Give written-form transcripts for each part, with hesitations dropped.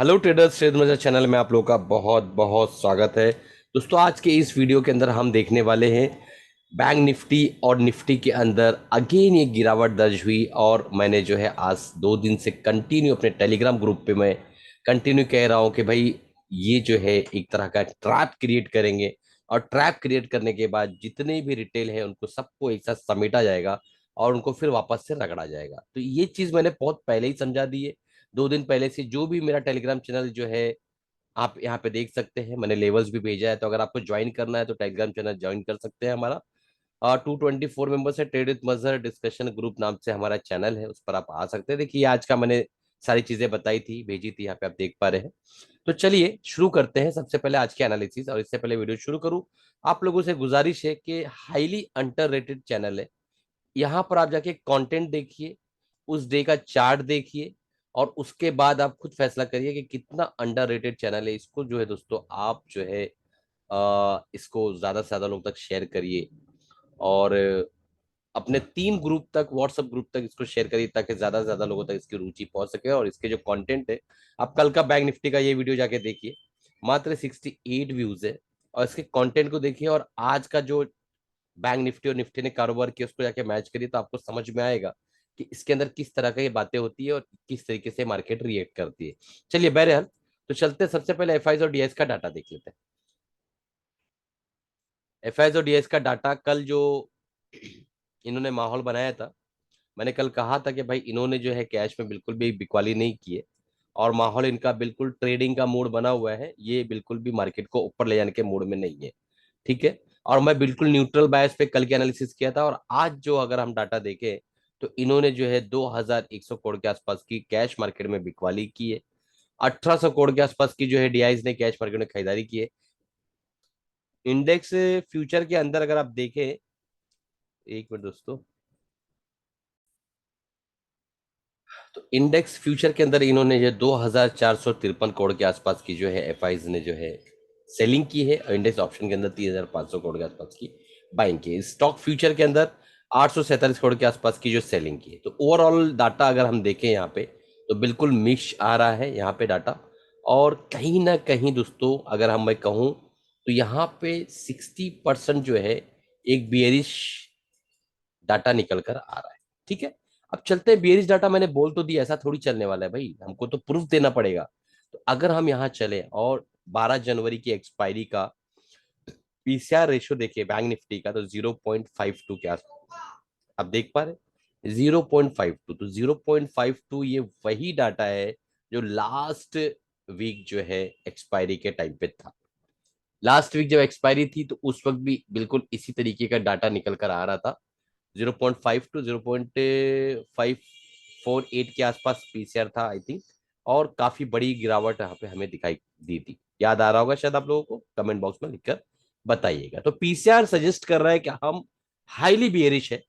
Hello traders, trade major channel में आप लोगों का बहुत बहुत स्वागत है। दोस्तों, आज के इस वीडियो के अंदर हम देखने वाले हैं बैंक निफ्टी और निफ्टी के अंदर अगेन ये गिरावट दर्ज हुई। और मैंने जो है आज 2 दिन से कंटिन्यू अपने टेलीग्राम ग्रुप पे मैं कंटिन्यू कह रहा हूँ कि भाई ये जो है एक तरह का ट्रैप क्रिएट करेंगे। और ट्रैप क्रिएट करने के बाद जितने भी रिटेल है उनको सबको एक साथ समेटा जाएगा और उनको फिर वापस से रगड़ा जाएगा। तो ये चीज मैंने बहुत पहले ही समझा दी है। 2 दिन पहले से जो भी मेरा टेलीग्राम चैनल जो है आप यहाँ पे देख सकते हैं, मैंने लेवल्स भी भेजा है। तो अगर आपको ज्वाइन करना है तो टेलीग्राम चैनल ज्वाइन कर सकते हैं हमारा। 224 मेंबर्स है, trade with Mazhar discussion group नाम से हमारा चैनल है, उस पर आप आ सकते हैं। देखिए आज का मैंने सारी चीजें बताई थी, भेजी थी, यहाँ पे आप देख पा रहे हैं। तो चलिए शुरू करते हैं सबसे पहले आज के एनालिसिस। और इससे पहले वीडियो शुरू करूं, आप लोगों से गुजारिश है कि हाईली अंडररेटेड चैनल है, यहाँ पर आप जाके कंटेंट देखिए, उस डे का चार्ट देखिए और उसके बाद आप खुद फैसला करिए कि कितना अंडररेटेड चैनल है। इसको जो है दोस्तों आप जो है इसको ज्यादा से ज्यादा लोग तक शेयर करिए और अपने 3 ग्रुप तक, व्हाट्सएप ग्रुप तक इसको शेयर करिए ताकि ज्यादा से ज्यादा लोगों तक इसकी रुचि पहुंच सके। और इसके जो कंटेंट है, आप कल का बैंक निफ्टी का ये वीडियो जाके देखिए, मात्र 68 व्यूज है। और इसके कंटेंट को देखिए और आज का जो बैंक निफ्टी और निफ्टी ने कारोबार किया उसको जाके मैच करिए, तो आपको समझ में आएगा कि इसके अंदर किस तरह की बातें होती है और किस तरीके से मार्केट रिएक्ट करती है। चलिए बहरहाल, तो चलते हैं, सबसे पहले एफआईज और डीआईएस का डाटा देख लेते हैं। एफआईज और डीआईएस का डाटा कल जो इन्होंने माहौल बनाया था, मैंने कल कहा था कि भाई इन्होंने जो है कैश में बिल्कुल भी बिकवाली नहीं की है और माहौल इनका बिल्कुल ट्रेडिंग का मूड बना हुआ है। ये बिल्कुल भी मार्केट को ऊपर ले जाने के मूड में नहीं है, ठीक है। और मैं बिल्कुल न्यूट्रल बायस पे कल के एनालिसिस किया था। और आज जो अगर हम डाटा देखें तो इन्होंने जो है 2100 करोड़ के आसपास की कैश मार्केट में बिकवाली की है। 1800 करोड़ के आसपास की जो है डीआईज ने कैश मार्केट में खरीदारी की है। इंडेक्स फ्यूचर के अंदर अगर आप देखें, एक मिनट दोस्तों, तो इंडेक्स फ्यूचर के अंदर इन्होंने जो 2453 करोड़ के आसपास की जो है एफआईज ने जो है सेलिंग की है। और इंडेक्स ऑप्शन के अंदर 3500 करोड़ के आसपास की बाइंग की है। स्टॉक फ्यूचर के अंदर 847 करोड़ के आसपास की जो सेलिंग की है। तो ओवरऑल डाटा अगर हम देखें यहाँ पे, तो बिल्कुल मिक्स आ रहा है यहाँ पे डाटा। और कहीं ना कहीं दोस्तों अगर हम मैं कहूँ तो यहाँ पे 60% जो है एक बियरिश डाटा निकल कर आ रहा है, ठीक है। अब चलते हैं, बियरिश डाटा मैंने बोल तो दिया, ऐसा थोड़ी चलने वाला है भाई, हमको तो प्रूफ देना पड़ेगा। तो अगर हम यहाँ चले और 12 जनवरी की एक्सपायरी का पीसीआर रेशियो देखिए बैंक निफ्टी का, तो 0.52 के आसपास आप देख पा रहे, 0.52। तो 0.52 ये वही डाटा है जो लास्ट वीक जो है एक्सपायरी के टाइम पे था। लास्ट वीक जब एक्सपायरी थी तो उस वक्त भी बिल्कुल इसी तरीके का डाटा निकल कर आ रहा था। 0.5 टू 0.548 के आसपास पीसीआर था आई थिंक। और काफी बड़ी गिरावट यहाँ पे हमें दिखाई दी थी, याद आ रहा होगा शायद आप लोगों को, कमेंट बॉक्स में लिखकर बताइएगा। तो पीसीआर सजेस्ट कर रहा है कि हम हाईली बियरिश है।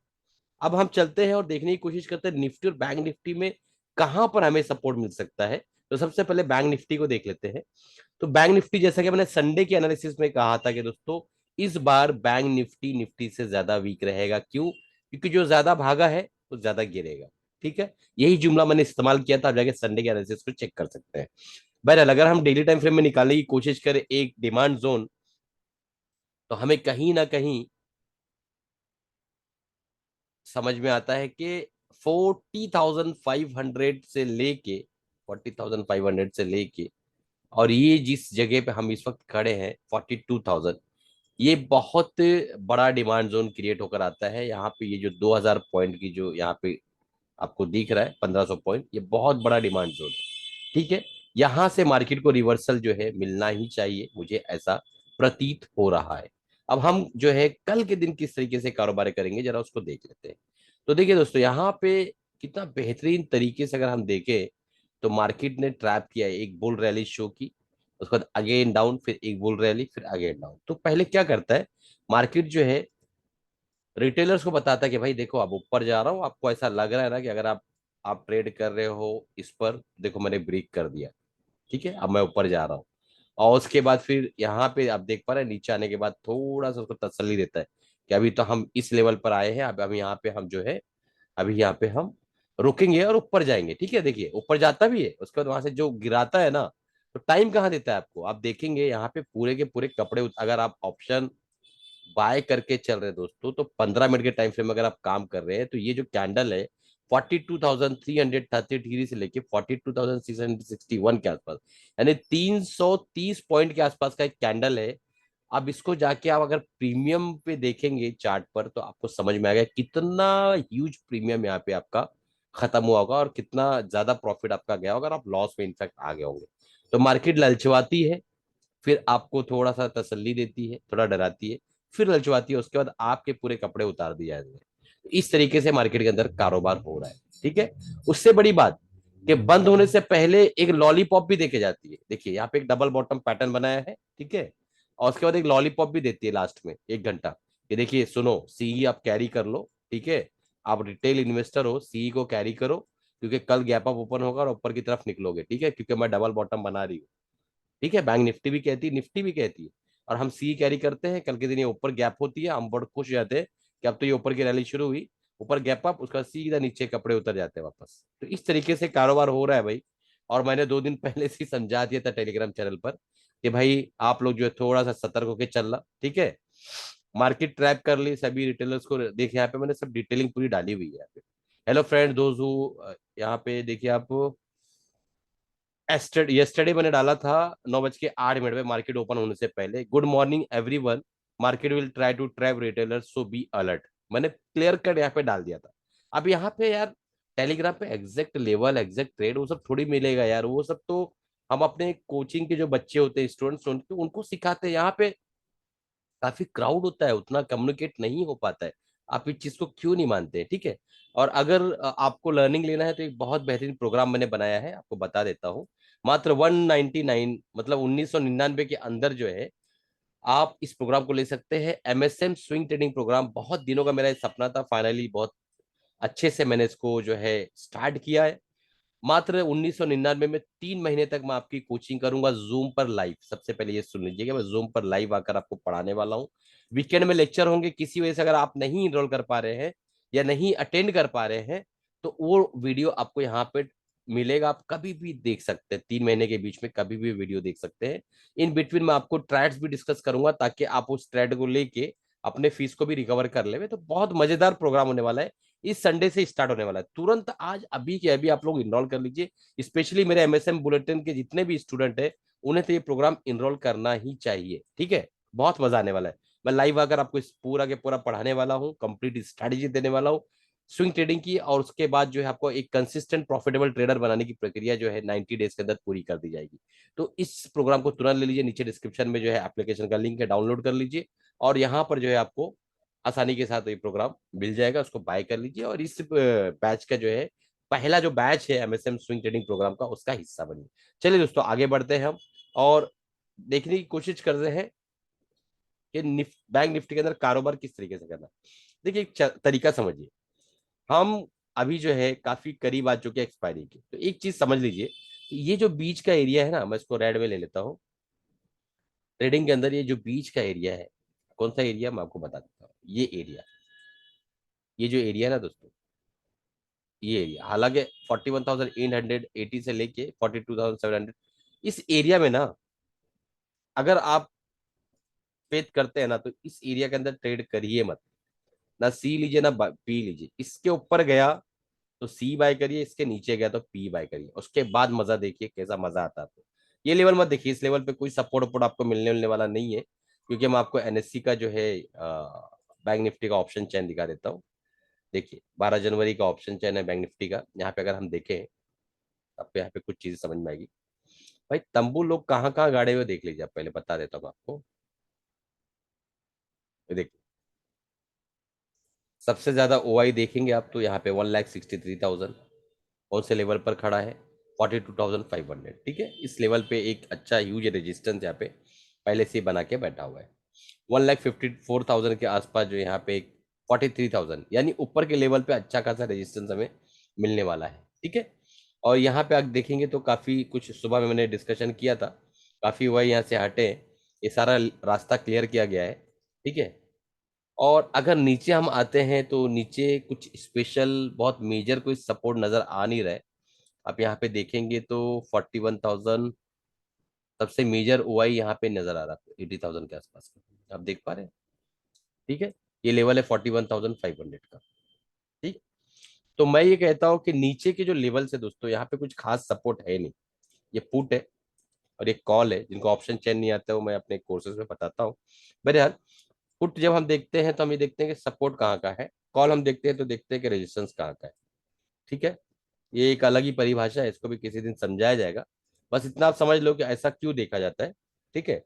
अब हम चलते हैं और देखने की कोशिश करते हैं निफ्टी और बैंक निफ्टी में कहां पर हमें सपोर्ट मिल सकता है। तो सबसे पहले बैंक निफ्टी को देख लेते हैं। तो बैंक निफ्टी, जैसा कि मैंने संडे के एनालिसिस में कहा था कि दोस्तों इस बार बैंक निफ्टी निफ्टी से ज्यादा वीक रहेगा। क्यों? क्योंकि जो ज्यादा भागा है वो ज्यादा गिरेगा, ठीक है। यही जुमला मैंने इस्तेमाल किया था, आप जाके संडे के एनालिसिस को चेक कर सकते हैं। बहरहाल अगर हम डेली टाइम फ्रेम में निकालने की कोशिश करें एक डिमांड जोन, तो हमें कहीं ना कहीं समझ में आता है कि 40,500 से लेके 40,500 से लेके और ये जिस जगह पे हम इस वक्त खड़े हैं 42,000, ये बहुत बड़ा डिमांड जोन क्रिएट होकर आता है। यहाँ पे ये जो 2000 पॉइंट की जो यहाँ पे आपको दिख रहा है 1500 पॉइंट, ये बहुत बड़ा डिमांड जोन है, ठीक है। यहाँ से मार्केट को रिवर्सल जो है मिलना ही चाहिए, मुझे ऐसा प्रतीत हो रहा है। अब हम जो है कल के दिन किस तरीके से कारोबार करेंगे जरा उसको देख लेते हैं। तो देखिए दोस्तों, यहाँ पे कितना बेहतरीन तरीके से अगर हम देखें तो मार्केट ने ट्रैप किया है, एक बुल रैली शो की, उसके बाद अगेन डाउन, फिर एक बुल रैली, फिर अगेन डाउन। तो पहले क्या करता है मार्केट जो है, रिटेलर्स को बताता है कि भाई देखो अब ऊपर जा रहा हूँ, आपको ऐसा लग रहा है ना कि अगर आप ट्रेड कर रहे हो इस पर, देखो मैंने ब्रेक कर दिया, ठीक है, अब मैं ऊपर जा रहा हूँ। और उसके बाद फिर यहाँ पे आप देख पा रहे हैं नीचे आने के बाद थोड़ा सा उसको तसल्ली देता है कि अभी तो हम इस लेवल पर आए हैं, अब हम यहाँ पे हम जो है अभी यहाँ पे हम रुकेंगे और ऊपर जाएंगे, ठीक है। देखिए ऊपर जाता भी है, उसके बाद वहां से जो गिराता है ना, तो टाइम कहाँ देता है आपको? आप देखेंगे यहाँ पे पूरे के पूरे कपड़े अगर आप ऑप्शन बाय करके चल रहे हैं दोस्तों, तो 15 मिनट के टाइम फ्रेम में अगर आप काम कर रहे हैं, तो ये जो कैंडल है 42,330 डिग्री से लेके 42,661 के आसपास, यानी 330 पॉइंट के आसपास का एक कैंडल है। अब इसको जाके आप अगर प्रीमियम पे देखेंगे चार्ट पर, तो आपको समझ में आएगा कितना ह्यूज प्रीमियम यहाँ पे आपका खत्म हुआ होगा और कितना ज्यादा प्रॉफिट आपका गया होगा और आप लॉस में इनफैक्ट आ गए होंगे। तो मार्केट ललचवाती है, फिर आपको थोड़ा सा तसल्ली देती है, थोड़ा डराती है, फिर ललचवाती है, उसके बाद आपके पूरे कपड़े उतार दिए जाएंगे। इस तरीके से मार्केट के अंदर कारोबार हो रहा है। ठीक है। उससे बड़ी बात कि बंद होने से पहले एक लॉलीपॉप भी देके जाती है। देखिए यहाँ पे एक डबल बॉटम पैटर्न बनाया है, ठीक है, और उसके बाद एक लॉलीपॉप भी देती है लास्ट में 1 घंटा। कि देखिए सुनो, सीई आप कैरी कर लो, ठीक है, आप रिटेल इन्वेस्टर हो, सीई को कैरी करो, क्योंकि कल गैप अप ओपन होगा और ऊपर की तरफ निकलोगे, ठीक है, क्योंकि मैं डबल बॉटम बना रही हूँ। ठीक है, बैंक निफ्टी भी कहती है, निफ्टी भी कहती है, और हम सी कैरी करते हैं। कल के दिन ये ऊपर गैप होती है, हम बड़े खुश हो जाते हैं कि अब तो ये ऊपर की रैली शुरू हुई, ऊपर गैप अप, उसका सीधा नीचे कपड़े उतर जाते हैं वापस। तो इस तरीके से कारोबार हो रहा है भाई। और मैंने 2 दिन पहले से ही समझा दिया था टेलीग्राम चैनल पर कि भाई आप लोग जो है थोड़ा सा सतर्क होकर चलना, ठीक है। मार्केट ट्रैप कर ली सभी रिटेलर्स को, देखिए यहाँ पे मैंने सब डिटेलिंग पूरी डाली हुई है यहाँ पे। हेलो फ्रेंड दोज हु, यहाँ पे देखिए आप, यस्टरडे मैंने डाला था 9:08 पे मार्केट ओपन होने से पहले, good morning everyone, market will try to trap retailer so be alert. मैंने क्लियर कट यहाँ पे डाल दिया था। अब यहाँ पे यार टेलीग्राम पे एग्जैक्ट लेवल एग्जैक्ट ट्रेड वो सब थोड़ी मिलेगा यार, वो सब तो हम अपने कोचिंग के जो बच्चे होते हैं स्टूडेंट्स उनको सिखाते हैं। यहाँ पे काफी क्राउड होता है, उतना कम्युनिकेट नहीं हो पाता है। आप इस चीज को क्यों नहीं मानते हैं? ठीक है। और अगर आपको लर्निंग लेना है तो एक बहुत बेहतरीन प्रोग्राम मैंने बनाया है, आपको बता देता हूँ। मात्र 199, मतलब 1999 के अंदर जो है आप इस प्रोग्राम को ले सकते हैं। एमएसएम स्विंग ट्रेडिंग प्रोग्राम, बहुत दिनों का मेरा ये सपना था, फाइनली बहुत अच्छे से मैंने इसको जो है स्टार्ट किया है। मात्र 1999 में 3 महीने तक मैं आपकी कोचिंग करूंगा जूम पर लाइव। सबसे पहले ये सुन लीजिएगा, मैं जूम पर लाइव आकर आपको पढ़ाने वाला हूँ। वीकेंड में लेक्चर होंगे, किसी वजह से अगर आप नहीं इनरोल कर पा रहे हैं या नहीं अटेंड कर पा रहे हैं, तो वो वीडियो आपको यहाँ पे मिलेगा, आप कभी भी देख सकते हैं। 3 महीने के बीच में कभी भी वीडियो देख सकते हैं। इन बिटवीन मैं आपको ट्रेड्स भी डिस्कस करूंगा, ताकि आप उस ट्रेड को लेके अपने फीस को भी रिकवर कर ले। तो बहुत मजेदार प्रोग्राम होने वाला है, इस संडे से स्टार्ट होने वाला है। तुरंत आज अभी के अभी आप लोग इनरोल कर लीजिए। स्पेशली मेरे एमएसएम बुलेटिन के जितने भी स्टूडेंट है, उन्हें तो ये प्रोग्राम इनरोल करना ही चाहिए। ठीक है, बहुत मजा आने वाला है। मैं लाइव आकर आपको इस पूरा के पूरा पढ़ाने वाला हूँ, कंप्लीट स्ट्रैटेजी देने वाला हूँ स्विंग ट्रेडिंग की, और उसके बाद जो है आपको एक कंसिस्टेंट प्रॉफिटेबल ट्रेडर बनाने की प्रक्रिया जो है 90 डेज के अंदर पूरी कर दी जाएगी। तो इस प्रोग्राम को तुरंत ले लीजिए, नीचे डिस्क्रिप्शन में जो है एप्लीकेशन का लिंक है, डाउनलोड कर लीजिए, और यहाँ पर जो है आपको आसानी के साथ ये प्रोग्राम मिल जाएगा, उसको बाय कर लीजिए। और इस बैच का जो है पहला जो बैच है एमएसएम स्विंग ट्रेडिंग प्रोग्राम का, उसका हिस्सा बनिए। चलिए दोस्तों आगे बढ़ते हैं हम, और देखने की कोशिश कर रहे हैं कि बैंक निफ्टी के अंदर कारोबार किस तरीके से करना। देखिए एक तरीका समझिए, हम अभी जो है काफी करीब आ चुके हैं एक्सपायरी के। तो एक चीज समझ लीजिए, ये जो बीच का एरिया है ना, मैं इसको रेड में ले लेता हूँ। ट्रेडिंग के अंदर ये जो बीच का एरिया है, कौन सा एरिया मैं आपको बता देता हूँ। ये एरिया, ये जो एरिया है ना दोस्तों, ये एरिया हालांकि 41,880 से लेके 42,700, इस एरिया में ना अगर आप फेथ करते हैं ना, तो इस एरिया के अंदर ट्रेड करिए मत। ना सी लीजिए ना पी लीजिए। इसके ऊपर गया तो सी बाय करिए, इसके नीचे गया तो पी बाय करिए, उसके बाद मजा देखिए कैसा मजा आता है आपको। ये लेवल मत देखिए, इस लेवल पे कोई सपोर्ट वपोर्ट आपको मिलने मिलने वाला नहीं है, क्योंकि मैं आपको एनएससी का जो है बैंक निफ्टी का ऑप्शन चैन दिखा देता हूँ। देखिए 12 जनवरी का ऑप्शन चैन है बैंक निफ्टी का। यहाँ पे अगर हम देखें, आपको यहाँ पे कुछ चीजें समझ में आएगी। भाई तंबू लोग कहाँ कहाँ गाड़े हुए देख लीजिए, आप पहले बता देता हूँ आपको। ये देखिए सबसे ज्यादा ओआई देखेंगे आप, तो यहाँ पे 1,63,000 कौन से लेवल पर खड़ा है, 42,500। ठीक है, इस लेवल पे एक अच्छा ह्यूज रेजिस्टेंस यहाँ पे पहले से ही बना के बैठा हुआ है। 1,54,000 के आसपास जो यहाँ पे एक 43,000, यानी ऊपर के लेवल पे अच्छा खासा रेजिस्टेंस हमें मिलने वाला है। ठीक है। और यहाँ पे आप देखेंगे तो काफी कुछ सुबह में मैंने डिस्कशन किया था, काफी हुआ यहाँ से हटे, ये सारा रास्ता क्लियर किया गया है। ठीक है। और अगर नीचे हम आते हैं, तो नीचे कुछ स्पेशल बहुत मेजर कोई सपोर्ट नजर आ नहीं रहा है। आप यहाँ पे देखेंगे तो 41,000, सबसे मेजर ओआई यहाँ पे नजर आ रहा है 80,000 के आसपास का, आप देख पा रहे हैं। ठीक है, ये लेवल है 41,500 का। ठीक, तो मैं ये कहता हूँ कि नीचे के जो लेवल है दोस्तों, यहाँ पे कुछ खास सपोर्ट है नहीं। ये पुट है और एक कॉल है, जिनको ऑप्शन चेन नहीं आता है वो मैं अपने कोर्सेज में बताता हूँ। बहरहाल पुट जब हम देखते हैं तो हम ये देखते हैं कि सपोर्ट कहाँ का है, कॉल हम देखते हैं तो देखते हैं कि रेजिस्टेंस कहाँ का है। ठीक है, ये एक अलग ही परिभाषा है, इसको भी किसी दिन समझाया जाएगा। बस इतना आप समझ लो कि ऐसा क्यों देखा जाता है। ठीक है,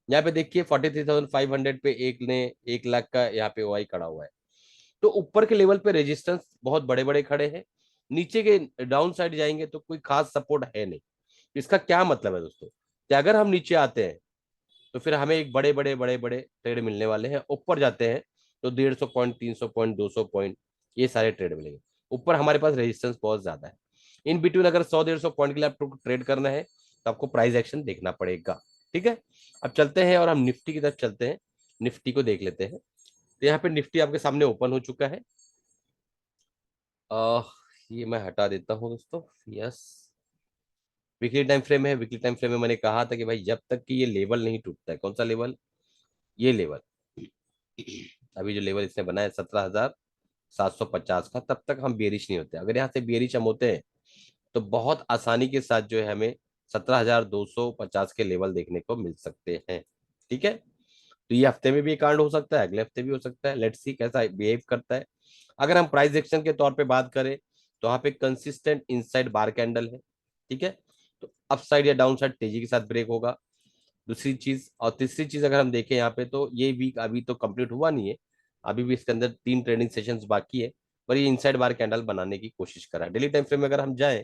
यहाँ पे देखिए 43,500 पे एक ने 1 लाख का यहाँ पे ओआई खड़ा हुआ है। तो ऊपर के लेवल पे रेजिस्टेंस बहुत बड़े बड़े खड़े हैं, नीचे के डाउन साइड जाएंगे तो कोई खास सपोर्ट है नहीं। इसका क्या मतलब है दोस्तों, कि अगर हम नीचे आते हैं तो फिर हमें एक बड़े बड़े ट्रेड मिलने वाले हैं, ऊपर जाते हैं तो 150 पॉइंट 300 पॉइंट 200 पॉइंट ये सारे ट्रेड मिलेंगे। ऊपर हमारे पास रेजिस्टेंस बहुत ज्यादा है। इन बिटवीन अगर 100 150 पॉइंट के लिए आपको ट्रेड करना है तो आपको प्राइस एक्शन देखना पड़ेगा। ठीक है, अब चलते हैं और हम निफ्टी की तरफ चलते हैं, निफ्टी को देख लेते हैं। तो यहाँ पे निफ्टी आपके सामने ओपन हो चुका है। आ, ये मैं हटा देता हूँ दोस्तों। यस, वीकली टाइम फ्रेम है। वीकली टाइम फ्रेम में मैंने कहा था कि भाई जब तक कि ये लेवल नहीं टूटता है, कौन सा लेवल, ये लेवल, अभी जो लेवल इसने बनाया 17,750 का, तब तक हम बेरिश नहीं होते। अगर यहाँ से बेरिश हम होते हैं तो बहुत आसानी के साथ जो है हमें 17,250 के लेवल देखने को मिल सकते हैं। ठीक है, तो ये हफ्ते में भी कांड हो सकता है, अगले हफ्ते भी हो सकता है। लेट्स सी कैसा बिहेव करता है। अगर हम प्राइस एक्शन के तौर पे बात करें तो वहां पे कंसिस्टेंट इनसाइड बार कैंडल है। ठीक है, तो अपसाइड या डाउन साइड तेजी के साथ ब्रेक होगा। दूसरी चीज और तीसरी चीज अगर हम देखें यहाँ पे, तो ये वीक अभी तो कंप्लीट हुआ नहीं है, अभी भी इसके अंदर 3 ट्रेडिंग सेशंस बाकी है। पर ये इनसाइड बार कैंडल बनाने की कोशिश करा है। डेली टाइम फ्रेम में अगर हम जाएं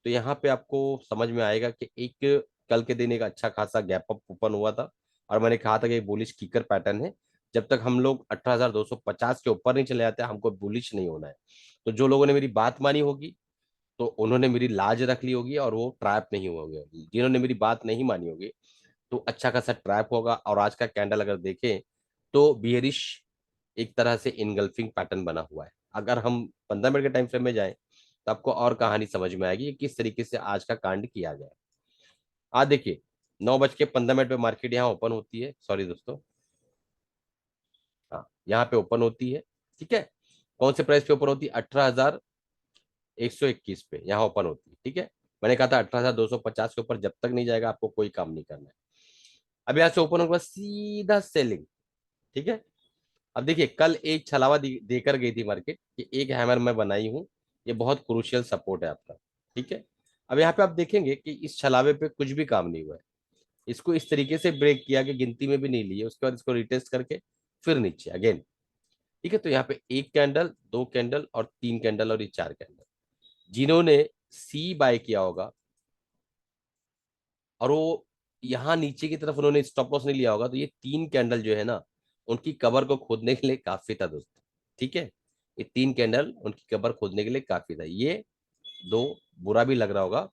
तो यहाँ पे आपको समझ में आएगा कि एक कल के दिन एक अच्छा खासा गैप अप ओपन हुआ था, और मैंने कहा था कि बुलिश किकर पैटर्न है। जब तक हम लोग 18,250 के ऊपर नहीं चले जाते हमको बुलिश नहीं होना है। तो जो लोगों ने मेरी बात मानी होगी तो उन्होंने मेरी लाज रख ली होगी और वो ट्रैप नहीं हुए होंगे। जिन्होंने मेरी बात नहीं मानी होगी तो अच्छा खासा ट्रैप होगा। और आज का कैंडल अगर देखें तो बियरिश एक तरह से इनगल्फिंग पैटर्न बना हुआ है। अगर हम 15 मिनट के टाइम फ्रेम में जाएं तो आपको और कहानी समझ में आएगी कि किस तरीके से आज का कांड किया गया है। आज देखिए 9:15 पे मार्केट यहाँ ओपन होती है, सॉरी दोस्तों, हाँ यहाँ पे ओपन होती है। ठीक है, कौन से प्राइस पे ओपन होती है, 18,121 पे यहाँ ओपन होती है। ठीक है, मैंने कहा था 18,250 के ऊपर जब तक नहीं जाएगा आपको कोई काम नहीं करना है। अब यहाँ से ओपन होगा सीधा सेलिंग। ठीक है, अब देखिए कल एक छलावा देकर गई थी मार्केट कि एक हैमर मैं बनाई हूं, ये बहुत क्रूशियल सपोर्ट है आपका। ठीक है, अब यहाँ पे आप देखेंगे कि इस छलावे पे कुछ भी काम नहीं हुआ है। इसको इस तरीके से ब्रेक किया कि गिनती में भी नहीं लिए, उसके बाद इसको रिटेस्ट करके फिर नीचे अगेन। ठीक है, तो यहाँ पे एक कैंडल, दो कैंडल और तीन कैंडल और ये चार कैंडल, जिन्होंने सी बाय किया होगा और वो यहाँ नीचे की तरफ उन्होंने स्टॉप लॉस नहीं लिया होगा, तो ये तीन कैंडल जो है ना उनकी कवर को खोदने के लिए काफी था दोस्तों। ठीक है, ये तीन कैंडल उनकी कवर खोदने के लिए काफी था। ये दो बुरा भी लग रहा होगा,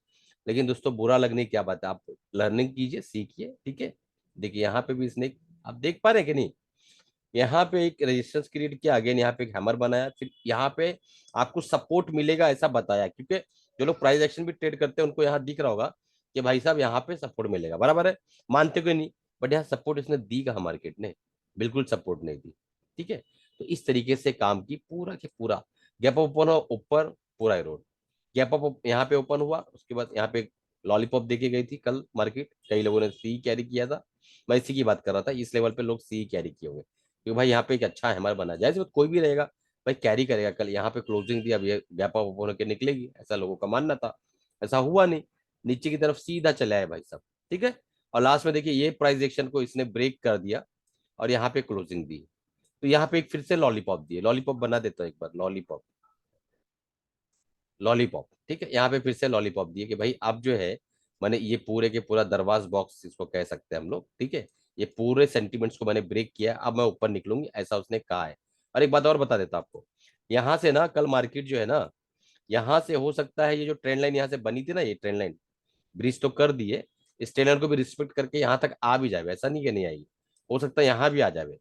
लेकिन दोस्तों बुरा लगने की क्या बात है, आप लर्निंग कीजिए, सीखिए। ठीक है, देखिए यहाँ पे भी इसने, आप देख पा रहे हैं कि नहीं, यहाँ पे एक रेजिस्टेंस क्रिएट किया, अगेन यहाँ पे एक हैमर बनाया, फिर यहाँ पे आपको सपोर्ट मिलेगा ऐसा बताया, क्योंकि जो लोग प्राइस एक्शन भी ट्रेड करते हैं उनको यहाँ दिख रहा होगा कि भाई साहब यहाँ पे सपोर्ट मिलेगा, बराबर है, मानते क्यों नहीं। बट यहाँ सपोर्ट इसने दी कहा, मार्केट ने बिल्कुल सपोर्ट नहीं दी। ठीक है, तो इस तरीके से काम की पूरा के पूरा गैप ओपन हो ऊपर, पूरा एरोड, गैप अप यहाँ पे ओपन हुआ, उसके बाद यहाँ पे लॉलीपॉप देके गई थी कल मार्केट, कई लोगों ने सी कैरी किया था। मैं इसी की बात कर रहा था, इस लेवल पे लोग सी कैरी किए होंगे क्योंकि भाई यहाँ पे एक अच्छा हैमर बना जाए, इसमें कोई भी रहेगा भाई कैरी करेगा। कल यहाँ पे क्लोजिंग दिया, अब ये गैप अप ओपन होकर निकलेगी ऐसा लोगों का मानना था, ऐसा हुआ नहीं, नीचे की तरफ सीधा चला है भाई साहब। ठीक है, और लास्ट में देखिए ये प्राइस एक्शन को इसने ब्रेक कर दिया और यहाँ पे क्लोजिंग दी। तो यहाँ पे एक फिर से लॉलीपॉप दिए, लॉलीपॉप बना देता हूँ एक बार, लॉलीपॉप, लॉलीपॉप। ठीक है, यहाँ पे फिर से लॉलीपॉप दिए कि भाई अब जो है मैंने ये पूरे के पूरा दरवाज बॉक्स इसको कह सकते हैं हम लोग। ठीक है, ये पूरे सेंटिमेंट्स को मैंने ब्रेक किया, अब मैं ऊपर निकलूंगी ऐसा उसने कहा है। और एक बात और बता देता आपको, यहाँ से ना कल मार्केट जो है ना, यहाँ से हो सकता है ये जो ट्रेंड लाइन यहाँ से बनी थी ना, ये ट्रेंड लाइन ब्रिज तो कर दिए, इस ट्रेंड लाइन को भी रिस्पेक्ट करके यहाँ तक आ भी जाए, ऐसा नहीं कि नहीं आएगी, हो सकता है यहाँ भी आ जाए।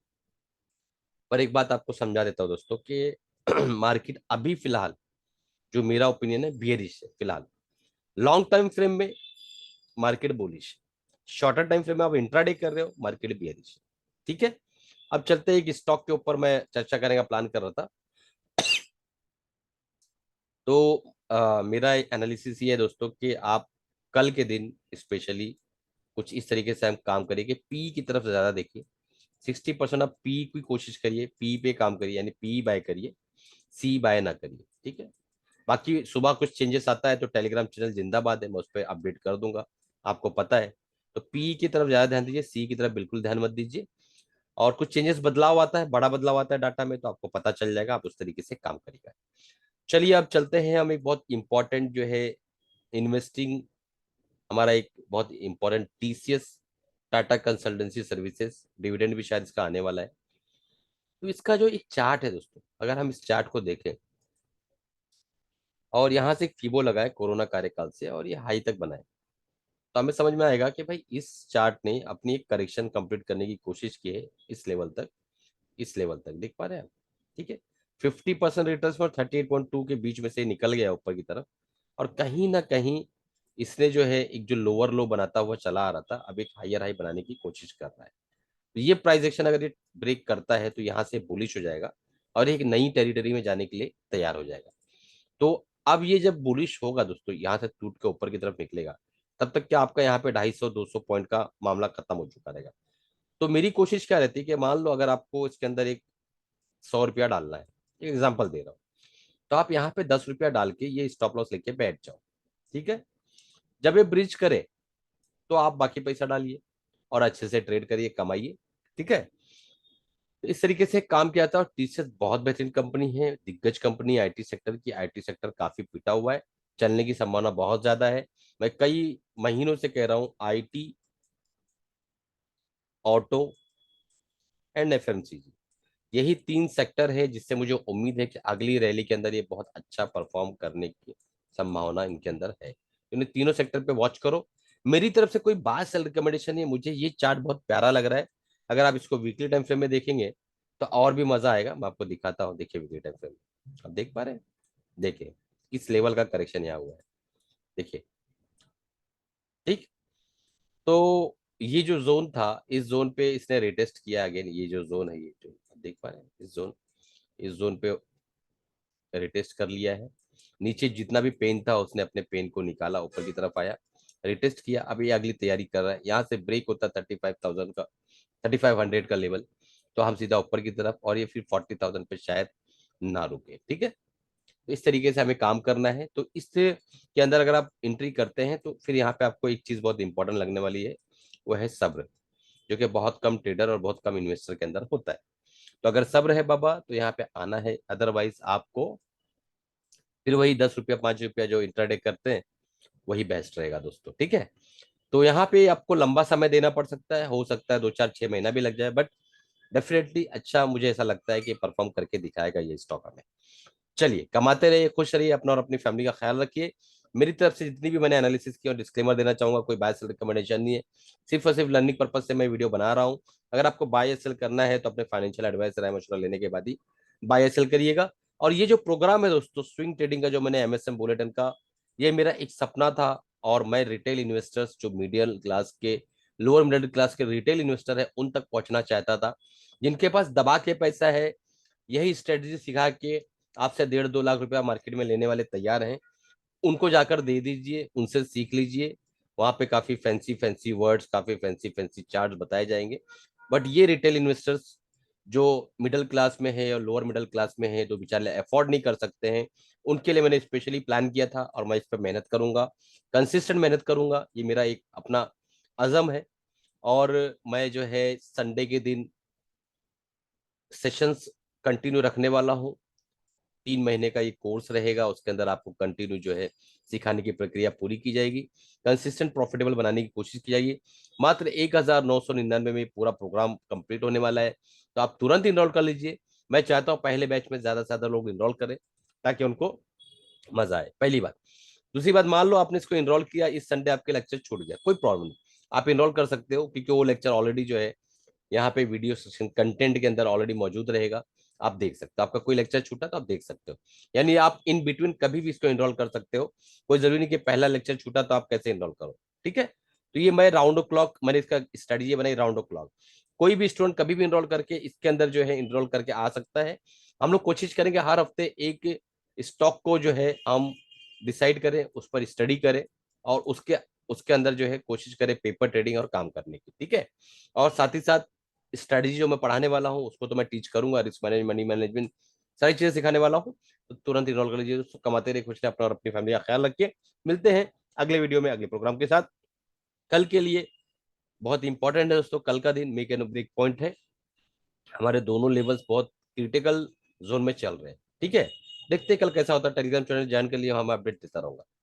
पर एक बात आपको समझा देता हूँ दोस्तों कि मार्केट अभी फिलहाल, जो मेरा ओपिनियन है, बियरिश है फिलहाल। लॉन्ग टाइम फ्रेम में market bullish, shorter time frame में आप इंट्राडे कर रहे हो, मार्केट बियरिश। ठीक है, अब चलते हैं एक स्टॉक के ऊपर मैं चर्चा करने का प्लान कर रहा था। तो मेरा एनालिसिस ये है दोस्तों कि आप कल के दिन स्पेशली कुछ इस तरीके से हम काम करिए कि पी की तरफ ज्यादा देखिए। 60% आप पी की कोशिश करिए, पी पे काम करिए, यानी पी बाय करिए, सी बाय ना करिए। ठीक है, बाकी सुबह कुछ चेंजेस आता है तो टेलीग्राम चैनल जिंदाबाद है, मैं उस पर अपडेट कर दूंगा, आपको पता है। तो पी की तरफ ज्यादा ध्यान दीजिए, सी की तरफ बिल्कुल ध्यान मत दीजिए। और कुछ चेंजेस बदलाव आता है, बड़ा बदलाव आता है डाटा में, तो आपको पता चल जाएगा, आप उस तरीके से काम करिएगा। चलिए अब चलते हैं हम एक बहुत इंपॉर्टेंट जो है इन्वेस्टिंग, हमारा एक बहुत important TCS Tata consultancy services dividend भी शायद इसका आने वाला है। तो इसका जो एक चार्ट है दोस्तों, अगर हम इस चार्ट को देखें और यहाँ से एक फीबो लगाए कोरोना कार्यकाल से और ये हाई तक बनाए, तो हमें समझ में आएगा कि भाई इस चार्ट ने अपनी एक करेक्शन कंप्लीट करने की कोशिश की है इस लेवल तक, इस लेवल तक देख पा रहे हैं आप। ठीक है, 50% रिटर्न और 38.2 के बीच में से निकल गया ऊपर की तरफ, और कहीं ना कहीं इसने जो है एक जो लोअर लो बनाता हुआ चला आ रहा था, अब एक हायर हाई बनाने की कोशिश कर रहा है। तो ये प्राइस एक्शन अगर ये ब्रेक करता है तो यहाँ से बुलिश हो जाएगा और एक नई टेरिटरी में जाने के लिए तैयार हो जाएगा। तो अब ये जब बुलिश होगा दोस्तों, यहाँ से टूट के ऊपर की तरफ निकलेगा, तब तक क्या आपका यहाँ पे 250-200 पॉइंट का मामला खत्म हो चुका रहेगा। तो मेरी कोशिश क्या रहती है कि मान लो अगर आपको इसके अंदर एक 100 रुपया डालना है, एक एग्जाम्पल दे रहा हूँ, तो आप यहाँ पे 10 रुपया डाल के ये स्टॉप लॉस लेके बैठ जाओ। ठीक है, जब ये ब्रिज करे तो आप बाकी पैसा डालिए और अच्छे से ट्रेड करिए, कमाइए। ठीक है, तो इस तरीके से काम किया था। और टीसीएस बहुत बेहतरीन कंपनी है, दिग्गज कंपनी आईटी सेक्टर की, आईटी सेक्टर काफी पिटा हुआ है, चलने की संभावना बहुत ज्यादा है। मैं कई महीनों से कह रहा हूँ आईटी, ऑटो एंड एफएमसीजी, यही तीन सेक्टर है जिससे मुझे उम्मीद है कि अगली रैली के अंदर ये बहुत अच्छा परफॉर्म करने की संभावना इनके अंदर है। इन तीनों सेक्टर पे वॉच करो। मेरी तरफ से कोई बाय सेल रिकमेंडेशन है, मुझे ये चार्ट बहुत प्यारा लग रहा है। अगर आप इसको वीकली टाइम फ्रेम में देखेंगे तो और भी मजा आएगा, मैं आपको दिखाता हूँ। देखिए वीकली टाइम फ्रेम में आप देख पा रहे हैं, देखिए किस लेवल का करेक्शन यहाँ हुआ है, देखिए। ठीक, तो ये जो जोन था, इस जोन पे इसने रिटेस्ट किया अगेन, ये जो जोन है, ये जो आप देख पा रहे हैं, इस जोन पे रिटेस्ट कर लिया है। नीचे जितना भी पेन था उसने अपने पेन को निकाला, ऊपर की तरफ आया, रिटेस्ट किया, अब ये अगली तैयारी कर रहा है। यहाँ से ब्रेक होता 35,000 का, 3500 का लेवल, तो हम सीधा ऊपर की तरफ, और ये फिर 40,000 पे शायद ना रुके। ठीक है, तो इस तरीके से हमें काम करना है। तो इससे के अंदर अगर आप एंट्री करते हैं तो फिर यहाँ पे आपको एक चीज बहुत इंपॉर्टेंट लगने वाली है, वो है सब्र, जो कि बहुत कम ट्रेडर और बहुत कम इन्वेस्टर के अंदर होता है। तो अगर सब्र है बाबा तो यहाँ पे आना है, अदरवाइज आपको फिर वही 10 रुपया 5 रुपया जो इंट्राडे करते हैं वही बेस्ट रहेगा दोस्तों। ठीक है, तो यहाँ पे आपको लंबा समय देना पड़ सकता है, हो सकता है 2 4 6 महीना भी लग जाए, बट डेफिनेटली अच्छा मुझे ऐसा लगता है कि परफॉर्म करके दिखाएगा ये स्टॉक हमें। चलिए, कमाते रहिए, खुश रहिए, अपना और अपनी फैमिली का ख्याल रखिए। मेरी तरफ से जितनी भी मैंने एनालिसिस की और डिस्क्लेमर देना चाहूंगा, कोई बाय सेल रिकमेंडेशन नहीं है, सिर्फ और सिर्फ लर्निंग पर्पज से मैं वीडियो बना रहा हूँ। अगर आपको बाय या सेल करना है तो अपने फाइनेंशियल एडवाइस राय मशवरा लेने के बाद ही बाय या सेल करिएगा। और ये जो प्रोग्राम है दोस्तों स्विंग ट्रेडिंग का, जो मैंने एमएसएम बुलेटिन का, ये मेरा एक सपना था। और मैं रिटेल इन्वेस्टर्स जो मिडिल क्लास के, लोअर मिडिल क्लास के रिटेल इन्वेस्टर है, उन तक पहुंचना चाहता था, जिनके पास दबा के पैसा है, यही स्ट्रेटेजी सिखा के आपसे 1.5 2 लाख रुपया मार्केट में लेने वाले तैयार हैं, उनको जाकर दे दीजिए, उनसे सीख लीजिए। वहां पे काफी फैंसी फैंसी वर्ड्स, काफी फैंसी फैंसी चार्ट बताए जाएंगे। बट ये रिटेल इन्वेस्टर्स जो मिडिल क्लास में है और लोअर मिडिल क्लास में है, तो बेचारे अफोर्ड नहीं कर सकते हैं, उनके लिए मैंने स्पेशली प्लान किया था, और मैं इस पर मेहनत करूंगा, कंसिस्टेंट मेहनत करूंगा, ये मेरा एक अपना अज़म है। और मैं जो है संडे के दिन सेशंस कंटिन्यू रखने वाला हूँ। 3 महीने का ये कोर्स रहेगा, उसके अंदर आपको कंटिन्यू जो है सिखाने की प्रक्रिया पूरी की जाएगी, कंसिस्टेंट प्रॉफिटेबल बनाने की कोशिश की जाएगी। मात्र 1999 में पूरा प्रोग्राम कंप्लीट होने वाला है, तो आप तुरंत इनरोल कर लीजिए। मैं चाहता हूँ पहले बैच में ज्यादा से ज्यादा लोग इनरोल करें ताकि उनको मजा आए, पहली बात। दूसरी बात, मान लो आपने इसको इनरोल किया, इस संडे आपके लेक्चर छूट गया, कोई प्रॉब्लम नहीं, आप इनरोल कर सकते हो, क्योंकि वो लेक्चर ऑलरेडी जो है यहाँ पे वीडियो सेक्शन कंटेंट के अंदर ऑलरेडी मौजूद रहेगा, आप देख सकते हो। आपका कोई लेक्चर छूटा तो आप देख सकते हो, यानी आप इन बिटवीन कभी भी इसको इनरोल कर सकते हो। कोई जरूरी नहीं कि पहला लेक्चर छूटा तो आप कैसे इनरोल करो। ठीक है, तो ये मैं राउंड ओ क्लॉक मैंने इसका स्ट्रेटेजी बनाई, राउंड ओ क्लॉक। कोई भी स्टूडेंट कभी भी इनरोल करके इसके अंदर जो है इनरोल करके आ सकता है। हम लोग कोशिश करेंगे हर हफ्ते एक स्टॉक को जो है हम डिसाइड करें, उस पर स्टडी करें, और उसके उसके अंदर जो है कोशिश करें पेपर ट्रेडिंग और काम करने की, ठीक है। और साथ ही साथ स्ट्रेटेजी जो मैं पढ़ाने वाला हूँ उसको तो मैं टीच करूंगा, रिस्क मैनेजमेंट, मनी मैनेजमेंट, सारी चीजें सिखाने वाला हूँ। तो तुरंत इनरोल कर लीजिए दोस्तों, कमाते रहिए, खुश रहिए, अपना और अपनी फैमिली का ख्याल रखिए। मिलते हैं अगले वीडियो में अगले प्रोग्राम के साथ। कल के लिए बहुत इंपॉर्टेंट है दोस्तों, कल का दिन मेक एंड ब्रेक पॉइंट है। हमारे दोनों लेवल्स बहुत क्रिटिकल जोन में चल रहे हैं, ठीक है। देखते हैं कल कैसा होता है। टेलीग्राम चैनल ज्वाइन के लिए हम अपडेट देता रहूंगा।